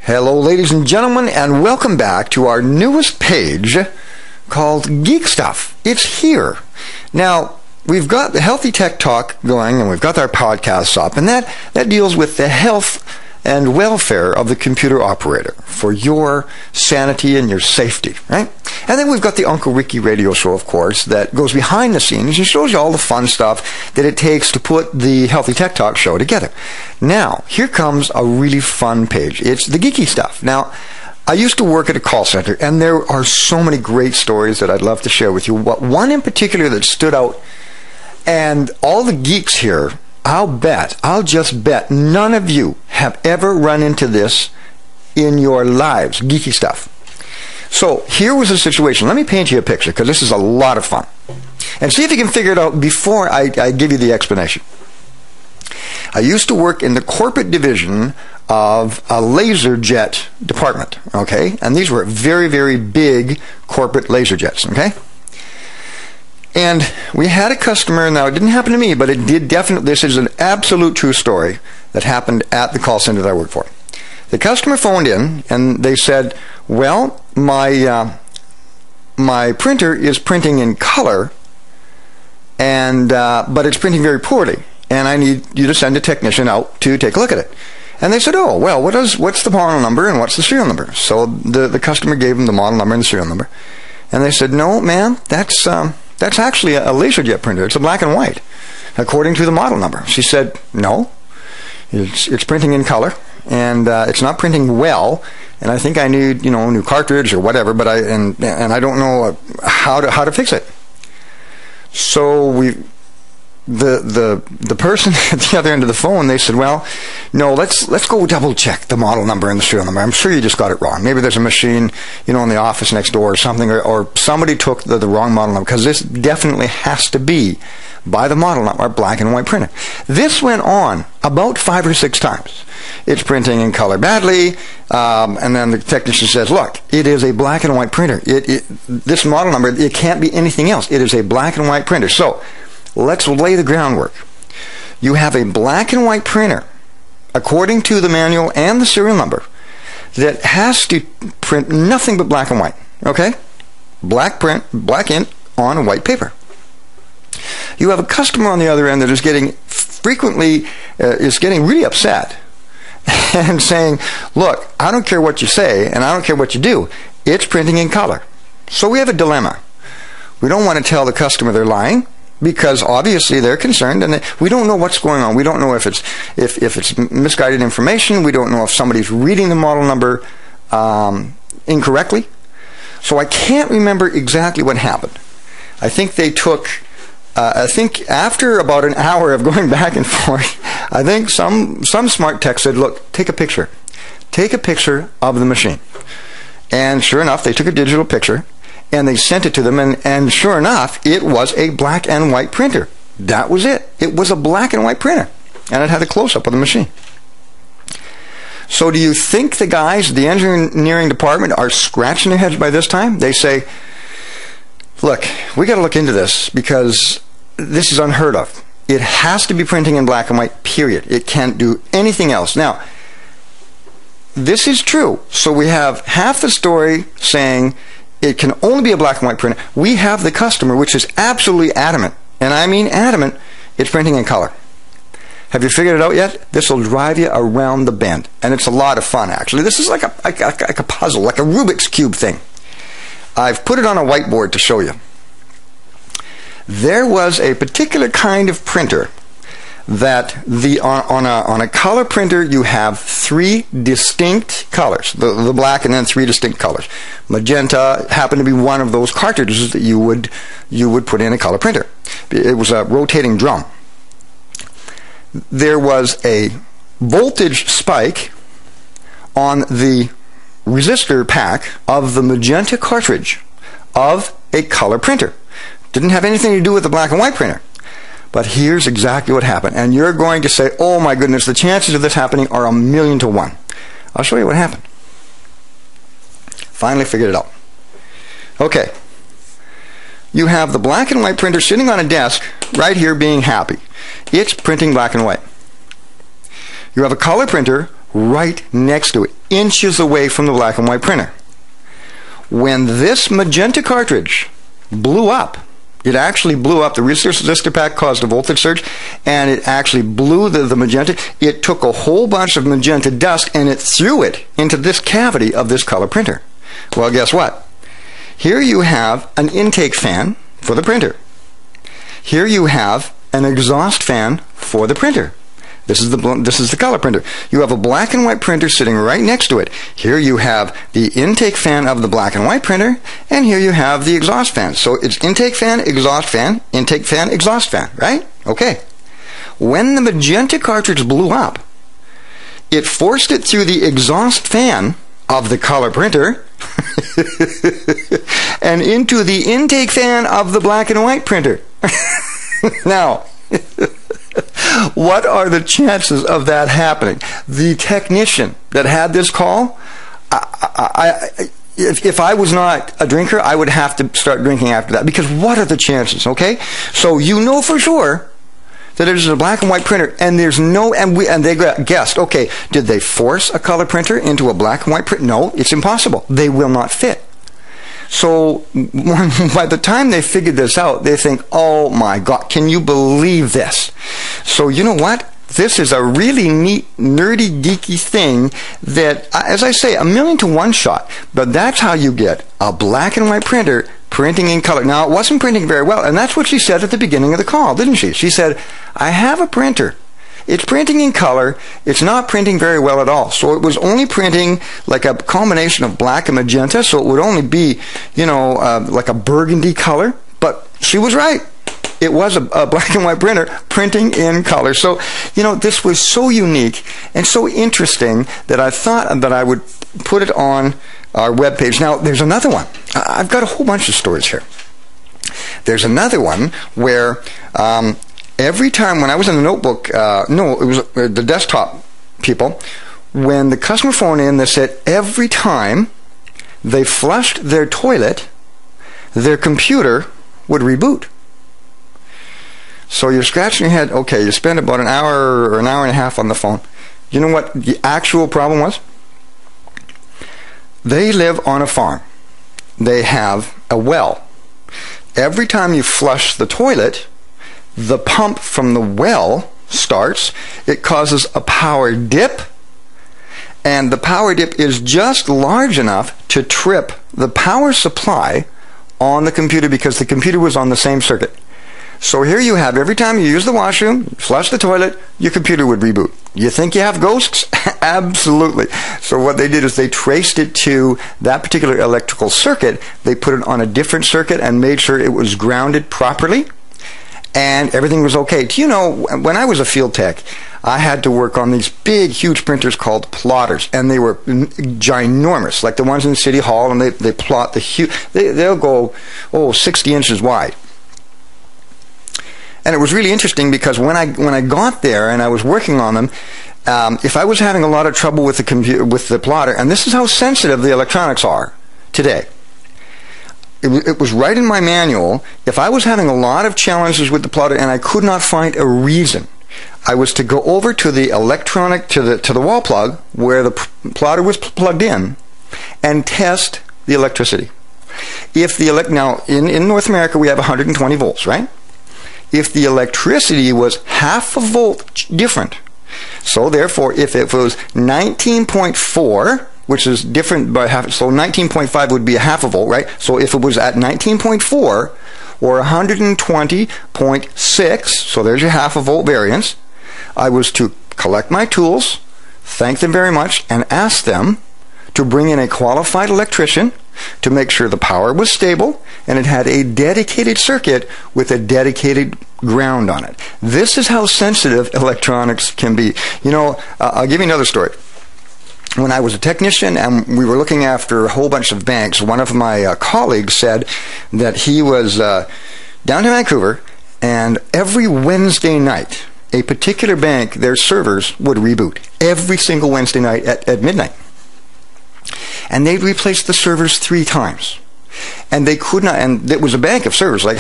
Hello, ladies and gentlemen, and welcome back to our newest page called Geek Stuff. It's here. Now, we've got the Healthy Tech Talk going, and we've got our podcasts up, and that deals with the health and welfare of the computer operator for your sanity and your safety, right? And then we've got the Uncle Ricky radio show, of course, that goes behind the scenes and shows you all the fun stuff that it takes to put the Healthy Tech Talk show together. Now, here comes a really fun page. It's the geeky stuff. Now, I used to work at a call center, and there are so many great stories that I'd love to share with you. One in particular that stood out, and all the geeks here, I'll just bet none of you have ever run into this in your lives, geeky stuff. So here was the situation. Let me paint you a picture, because this is a lot of fun. And see if you can figure it out before I give you the explanation. I used to work in the corporate division of a laser jet department, okay? And these were very, very big corporate laser jets, okay? And we had a customer, now it didn't happen to me, but it did definitely, this is an absolute true story that happened at the call center that I worked for. The customer phoned in and they said, well, my printer is printing in color, and but it's printing very poorly, and I need you to send a technician out to take a look at it. And they said, oh, well, what's the model number and what's the serial number? So the customer gave them the model number and the serial number. And they said, no, ma'am, that's actually a LaserJet printer. It's a black and white, according to the model number. She said, no, it's printing in color, and it's not printing well, and I think I need, a new cartridge or whatever, but I don't know how to fix it. So the person at the other end of the phone, they said, well, no, let's go double check the model number and the serial number. I'm sure you just got it wrong. Maybe there's a machine, in the office next door or something, or somebody took the wrong model number, because this definitely has to be by the model number, black and white printer. This went on about 5 or 6 times. It's printing in color badly, and then the technician says, look, it is a black and white printer. This model number, it can't be anything else. It is a black and white printer. So let's lay the groundwork. You have a black and white printer, according to the manual and the serial number, that has to print nothing but black and white. Okay? Black print, black ink on white paper. You have a customer on the other end that is getting really upset and saying, look, I don't care what you say and I don't care what you do. It's printing in color. So we have a dilemma. We don't want to tell the customer they're lying, because obviously they're concerned, and we don't know what's going on. We don't know if it's misguided information. We don't know if somebody's reading the model number incorrectly. So I can't remember exactly what happened. I think they took, after about an hour of going back and forth, I think some smart tech said, look, take a picture. Take a picture of the machine. And sure enough, they took a digital picture, and they sent it to them, and sure enough, it was a black and white printer. That was it. It was a black and white printer, and it had a close-up of the machine. So do you think the guys, the engineering department, are scratching their heads by this time? They say, look, we got to look into this, because this is unheard of. It has to be printing in black and white, period. It can't do anything else. Now, this is true. So we have half the story saying it can only be a black and white printer. We have the customer, which is absolutely adamant, and I mean adamant, it's printing in color. Have you figured it out yet? This will drive you around the bend, and it's a lot of fun, actually. This is like a puzzle, like a Rubik's Cube thing. I've put it on a whiteboard to show you. There was a particular kind of printer that on a color printer, you have 3 distinct colors, the black, and then 3 distinct colors. Magenta happened to be one of those cartridges that you would put in a color printer. It was a rotating drum. There was a voltage spike on the resistor pack of the magenta cartridge of a color printer. Didn't have anything to do with the black and white printer. But here's exactly what happened. And you're going to say, oh my goodness, the chances of this happening are 1,000,000 to 1. I'll show you what happened. Finally figured it out. Okay. You have the black and white printer sitting on a desk right here being happy. It's printing black and white. You have a color printer right next to it, inches away from the black and white printer. When this magenta cartridge blew up, it actually blew up. The resistor pack caused a voltage surge, and it actually blew the magenta. It took a whole bunch of magenta dust, and it threw it into this cavity of this color printer. Well, guess what? Here you have an intake fan for the printer. Here you have an exhaust fan for the printer. This is the color printer. You have a black and white printer sitting right next to it. Here you have the intake fan of the black and white printer, and here you have the exhaust fan. So it's intake fan, exhaust fan, intake fan, exhaust fan, right? Okay. When the magenta cartridge blew up, it forced it through the exhaust fan of the color printer and into the intake fan of the black and white printer. Now, what are the chances of that happening? The technician that had this call, if I was not a drinker, I would have to start drinking after that, because what are the chances, okay? So you know for sure that it is a black and white printer, and there's no, and they guessed, okay, did they force a color printer into a black and white print? No, it's impossible. They will not fit. So by the time they figured this out, they think, oh my God, can you believe this? So you know what? This is a really neat, nerdy, geeky thing that, as I say, 1,000,000 to 1 shot. But that's how you get a black and white printer printing in color. Now, it wasn't printing very well, and that's what she said at the beginning of the call, didn't she? She said, I have a printer. It's printing in color. It's not printing very well at all. So it was only printing like a combination of black and magenta, so it would only be, like a burgundy color. But she was right. It was a black and white printer printing in color. So, this was so unique and so interesting that I thought that I would put it on our webpage. Now, there's another one. I've got a whole bunch of stories here. There's another one where every time when I was in the notebook, it was the desktop people, when the customer phoned in, they said every time they flushed their toilet, their computer would reboot. So you're scratching your head, okay, you spend about an hour or an hour and a half on the phone. You know what the actual problem was? They live on a farm. They have a well. Every time you flush the toilet, the pump from the well starts. It causes a power dip, and the power dip is just large enough to trip the power supply on the computer, because the computer was on the same circuit. So here you have, every time you use the washroom, flush the toilet, your computer would reboot. You think you have ghosts? Absolutely. So what they did is they traced it to that particular electrical circuit. They put it on a different circuit and made sure it was grounded properly, and everything was okay. Do you know, when I was a field tech, I had to work on these big, huge printers called plotters, and they were ginormous, like the ones in City Hall, and they plot the huge, they'll go, 60 inches wide. And it was really interesting because when I got there and I was working on them, if I was having a lot of trouble with the computer, with the plotter, and this is how sensitive the electronics are today. It was right in my manual. If I was having a lot of challenges with the plotter and I could not find a reason, I was to go over to the electronic, to the wall plug where the plotter was plugged in, and test the electricity. If the now in North America we have 120 volts, right? If the electricity was half a volt different, so therefore if it was 19.4, which is different by half, so 19.5 would be a half a volt, right? So if it was at 19.4 or 120.6, so there's your half a volt variance, I was to collect my tools, thank them very much, and ask them to bring in a qualified electrician to make sure the power was stable and it had a dedicated circuit with a dedicated ground on it. This is how sensitive electronics can be. I'll give you another story. When I was a technician and we were looking after a whole bunch of banks, one of my colleagues said that he was down to Vancouver, and every Wednesday night, a particular bank, their servers would reboot. Every single Wednesday night at midnight. And they'd replace the servers 3 times. And they could not, and it was a bank of servers, like